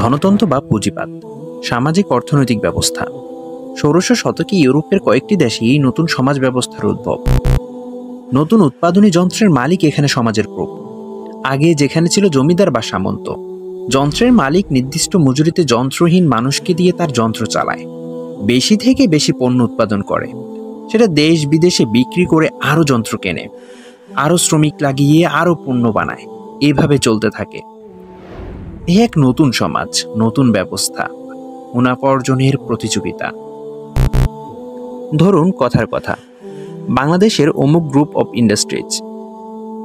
ধনতন্ত্র বা পুঁজিবাদ সামাজিক অর্থনৈতিক ব্যবস্থা। ১৬০০ শতকে ইউরোপের কয়েকটি দেশে এই নতুন সমাজ ব্যবস্থার উদ্ভব। নতুন উৎপাদনী যন্ত্রের মালিক এখানে সমাজের প্রভু। আগে যেখানে ছিল জমিদার বা সামন্ত, যন্ত্রের মালিক নির্দিষ্ট মজুরিতে যন্ত্রহীন মানুষকে দিয়ে তার যন্ত্র চালায়, বেশি থেকে বেশি পণ্য উৎপাদন করে, সেটা দেশ বিদেশে বিক্রি করে আরও যন্ত্র কেনে, আরও শ্রমিক লাগিয়ে আরও পণ্য বানায়। এভাবে চলতে থাকে। এ এক নতুন সমাজ, নতুন ব্যবস্থা, মুনাফা অর্জনের প্রতিযোগিতা। ধরুন কথার কথা, বাংলাদেশের অমুক গ্রুপ অফ ইন্ডাস্ট্রিজ,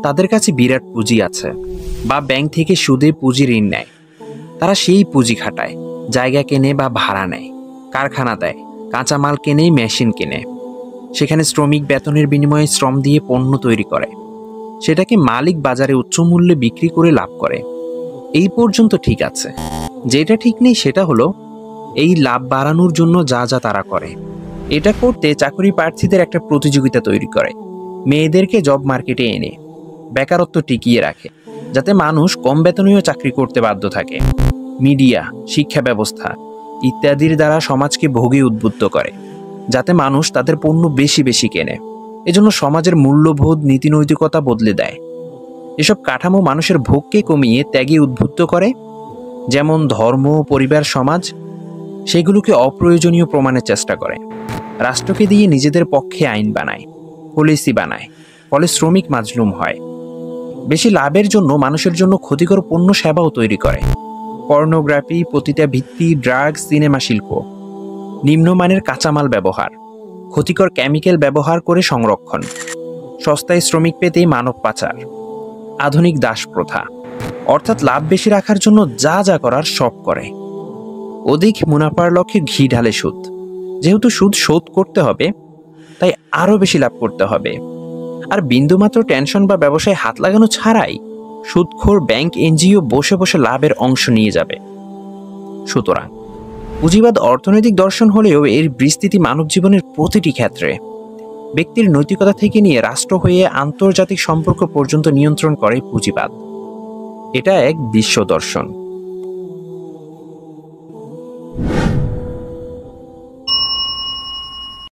তাদের কাছে বিরাট পুঁজি আছে, বা ব্যাংক থেকে সুদে পুঁজি ঋণ নেয়। তারা সেই পুঁজি খাটায়, জায়গা কেনে বা ভাড়া নেয়, কারখানা দেয়, কাঁচামাল কেনে, মেশিন কেনে, সেখানে শ্রমিক বেতনের বিনিময়ে শ্রম দিয়ে পণ্য তৈরি করে, সেটাকে মালিক বাজারে উচ্চ মূল্যে বিক্রি করে লাভ করে। এই পর্যন্ত ঠিক আছে। যেটা ঠিক নেই সেটা হলো এই লাভ বাড়ানোর জন্য যা যা তারা করে। এটা করতে চাকরি প্রার্থীদের একটা প্রতিযোগিতা তৈরি করে, মেয়েদেরকে জব মার্কেটে এনে বেকারত্ব টিকিয়ে রাখে, যাতে মানুষ কম বেতনীয় চাকরি করতে বাধ্য থাকে। মিডিয়া, শিক্ষা ব্যবস্থা ইত্যাদির দ্বারা সমাজকে ভোগে উদ্বুদ্ধ করে, যাতে মানুষ তাদের পণ্য বেশি বেশি কেনে। এজন্য সমাজের মূল্যবোধ, নীতিনৈতিকতা বদলে দেয়। এসব কাঠামো মানুষের ভোগকে কমিয়ে ত্যাগে উদ্বুদ্ধ করে। যেমন ধর্ম, পরিবার, সমাজ, সেগুলোকে অপ্রয়োজনীয় প্রমাণের চেষ্টা করে। রাষ্ট্রকে দিয়ে নিজেদের পক্ষে আইন বানায়, পলিসি বানায়, ফলে শ্রমিক মাজলুম হয়। বেশি লাভের জন্য মানুষের জন্য ক্ষতিকর পণ্য সেবাও তৈরি করে। পর্নোগ্রাফি, পতিতা ভিত্তি, ড্রাগস, সিনেমা শিল্প, নিম্নমানের কাঁচামাল ব্যবহার, ক্ষতিকর কেমিক্যাল ব্যবহার করে সংরক্ষণ, সস্তায় শ্রমিক পেতে মানব পাচার, আধুনিক দাস প্রথা, অর্থাৎ লাভ বেশি রাখার জন্য যা যা করার সব করে। অধিক মুনাফার লক্ষ্যে ঘি ঢালে সুদ। যেহেতু সুদ শোধ করতে হবে, তাই আরও বেশি লাভ করতে হবে। আর বিন্দুমাত্র টেনশন বা ব্যবসায় হাত লাগানো ছাড়াই সুদখোর ব্যাংক, এনজিও বসে বসে লাভের অংশ নিয়ে যাবে। সুতরাং পুঁজিবাদ অর্থনৈতিক দর্শন হলেও এর বিস্তৃতি মানব জীবনের প্রতিটি ক্ষেত্রে, ব্যক্তির নৈতিকতা থেকে নিয়ে রাষ্ট্র হয়ে আন্তর্জাতিক সম্পর্ক পর্যন্ত নিয়ন্ত্রণ করে পুঁজিবাদ। এটা এক বিশ্ব দর্শন।